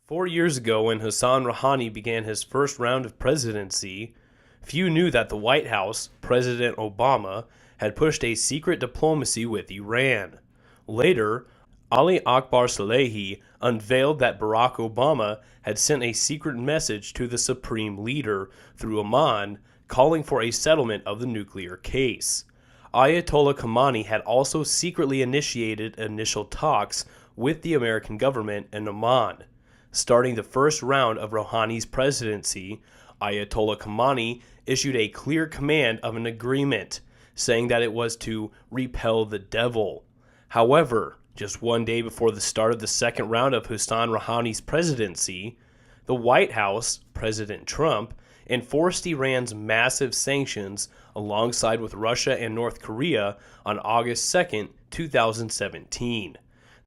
4 years ago, when Hassan Rouhani began his first round of presidency, few knew that the White House, President Obama, had pushed a secret diplomacy with Iran. Later, Ali Akbar Salehi unveiled that Barack Obama had sent a secret message to the Supreme Leader through Oman calling for a settlement of the nuclear case. Ayatollah Khamenei had also secretly initiated initial talks with the American government in Oman. Starting the first round of Rouhani's presidency, Ayatollah Khamenei issued a clear command of an agreement, saying that it was to repel the devil. However, just one day before the start of the second round of Hassan Rouhani's presidency, the White House, President Trump, enforced Iran's massive sanctions alongside with Russia and North Korea on August 2, 2017.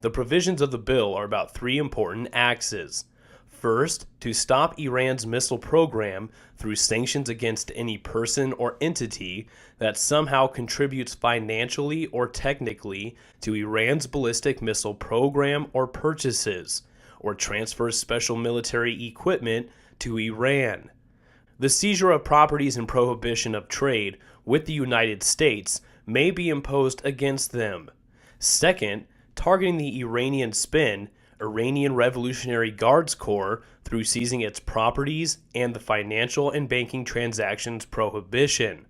The provisions of the bill are about three important axes. First, to stop Iran's missile program through sanctions against any person or entity that somehow contributes financially or technically to Iran's ballistic missile program or purchases, or transfers special military equipment to Iran. The seizure of properties and prohibition of trade with the United States may be imposed against them. Second, targeting the Iranian spin, Iranian Revolutionary Guards Corps, through seizing its properties and the financial and banking transactions prohibition.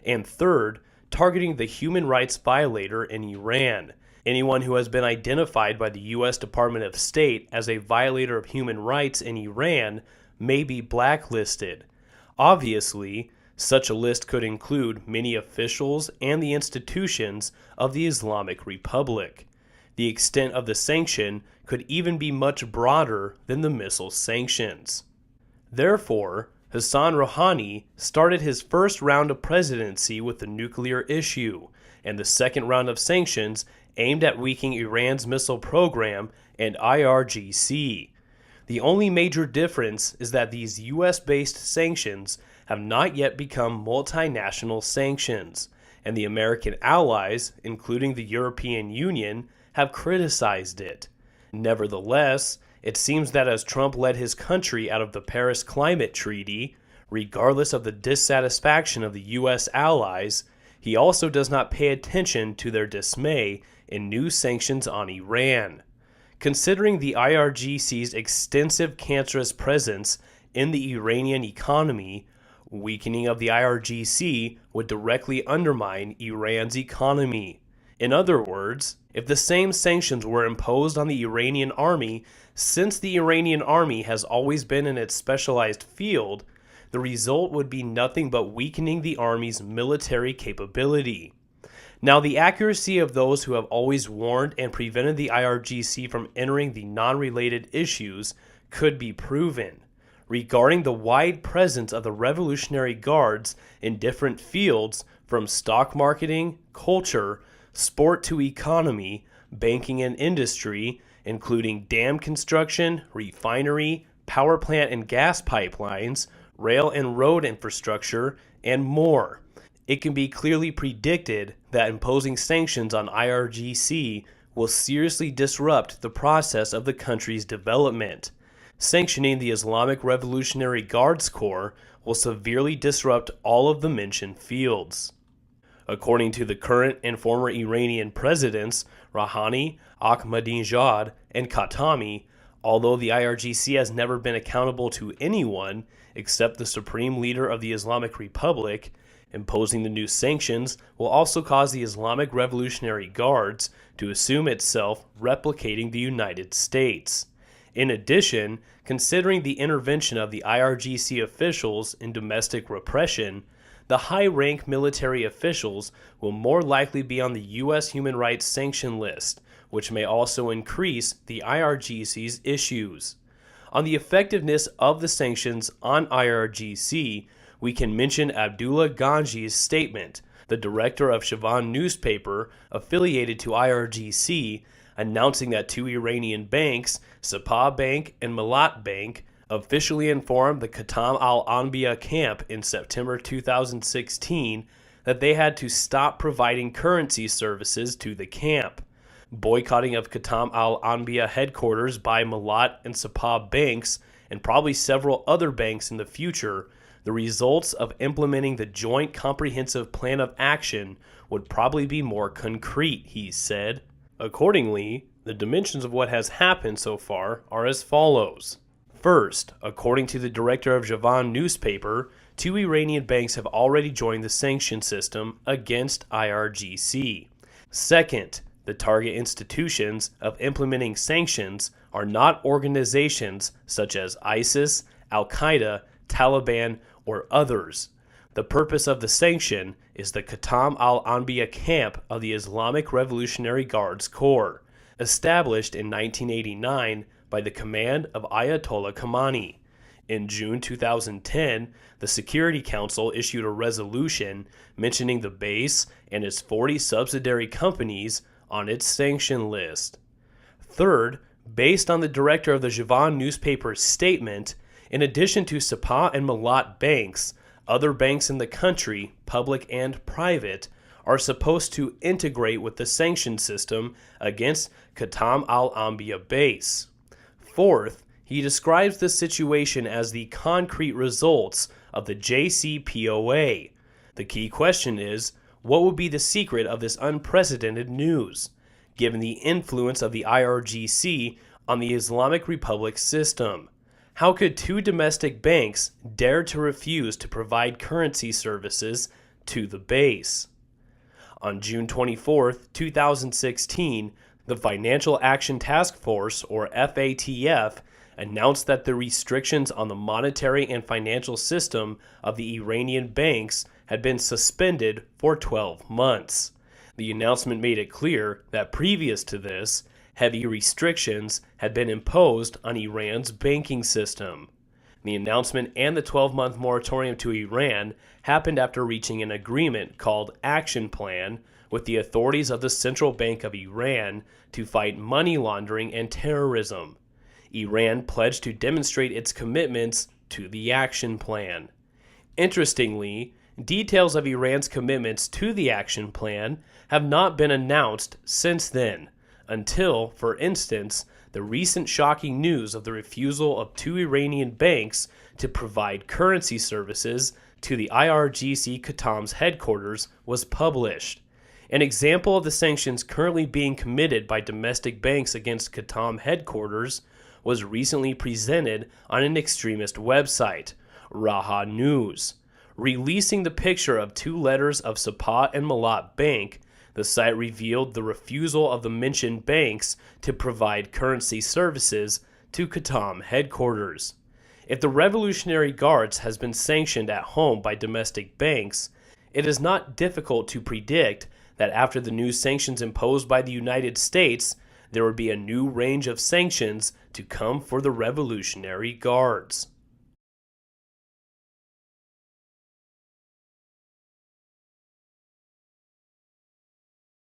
And third, targeting the human rights violator in Iran. Anyone who has been identified by the U.S. Department of State as a violator of human rights in Iran may be blacklisted. Obviously, such a list could include many officials and the institutions of the Islamic Republic. The extent of the sanction could even be much broader than the missile sanctions. Therefore, Hassan Rouhani started his first round of presidency with the nuclear issue, and the second round of sanctions aimed at weakening Iran's missile program and IRGC. The only major difference is that these U.S.-based sanctions have not yet become multinational sanctions, and the American allies, including the European Union, have criticized it. Nevertheless, it seems that as Trump led his country out of the Paris Climate Treaty, regardless of the dissatisfaction of the U.S. allies, he also does not pay attention to their dismay in new sanctions on Iran. Considering the IRGC's extensive cancerous presence in the Iranian economy, weakening of the IRGC would directly undermine Iran's economy. In other words, if the same sanctions were imposed on the Iranian army, since the Iranian army has always been in its specialized field, the result would be nothing but weakening the army's military capability. Now, the accuracy of those who have always warned and prevented the IRGC from entering the non-related issues could be proven. Regarding the wide presence of the Revolutionary Guards in different fields, from stock marketing, culture, sport to economy, banking and industry, including dam construction, refinery, power plant and gas pipelines, rail and road infrastructure, and more. It can be clearly predicted that imposing sanctions on IRGC will seriously disrupt the process of the country's development. Sanctioning the Islamic Revolutionary Guards Corps will severely disrupt all of the mentioned fields. According to the current and former Iranian presidents, Rouhani, Ahmadinejad, and Khatami, although the IRGC has never been accountable to anyone except the Supreme Leader of the Islamic Republic, imposing the new sanctions will also cause the Islamic Revolutionary Guards to assume itself replicating the United States. In addition, considering the intervention of the IRGC officials in domestic repression, the high-rank military officials will more likely be on the U.S. human rights sanction list, which may also increase the IRGC's issues. On the effectiveness of the sanctions on IRGC, we can mention Abdullah Ganji's statement, the director of Shavan newspaper affiliated to IRGC, announcing that two Iranian banks, Sepah Bank and Malat Bank, officially informed the Khatam al-Anbiya camp in September 2016 that they had to stop providing currency services to the camp. boycotting of Khatam al-Anbiya headquarters by Malat and Sapah banks, and probably several other banks in the future, the results of implementing the Joint Comprehensive Plan of Action would probably be more concrete, he said. Accordingly, the dimensions of what has happened so far are as follows. First, according to the director of Javan newspaper, 2 Iranian banks have already joined the sanction system against IRGC. Second, the target institutions of implementing sanctions are not organizations such as ISIS, Al-Qaeda, Taliban, or others. The purpose of the sanction is the Khatam al-Anbiya camp of the Islamic Revolutionary Guards Corps, established in 1989 by the command of Ayatollah Khamenei. In June 2010, the Security Council issued a resolution mentioning the base and its 40 subsidiary companies on its sanction list. Third, based on the director of the Javan newspaper's statement, in addition to Sapah and Malat banks, other banks in the country, public and private, are supposed to integrate with the sanction system against Khatam al-Anbiya base. Fourth, he describes the situation as the concrete results of the JCPOA. The key question is, what would be the secret of this unprecedented news, given the influence of the IRGC on the Islamic Republic system? How could 2 domestic banks dare to refuse to provide currency services to the base? On June 24, 2016, the Financial Action Task Force, or FATF, announced that the restrictions on the monetary and financial system of the Iranian banks had been suspended for 12 months. The announcement made it clear that previous to this, heavy restrictions had been imposed on Iran's banking system. The announcement and the 12-month moratorium to Iran happened after reaching an agreement called Action Plan with the authorities of the Central Bank of Iran to fight money laundering and terrorism. Iran pledged to demonstrate its commitments to the Action Plan. Interestingly, details of Iran's commitments to the Action Plan have not been announced since then, until, for instance, the recent shocking news of the refusal of 2 Iranian banks to provide currency services to the IRGC Khatam's headquarters was published. An example of the sanctions currently being committed by domestic banks against Khatam headquarters was recently presented on an extremist website, Rouhani. Releasing the picture of 2 letters of Sapah and Malat Bank, the site revealed the refusal of the mentioned banks to provide currency services to Khatam headquarters. If the Revolutionary Guards has been sanctioned at home by domestic banks, it is not difficult to predict that after the new sanctions imposed by the United States, there would be a new range of sanctions to come for the Revolutionary Guards.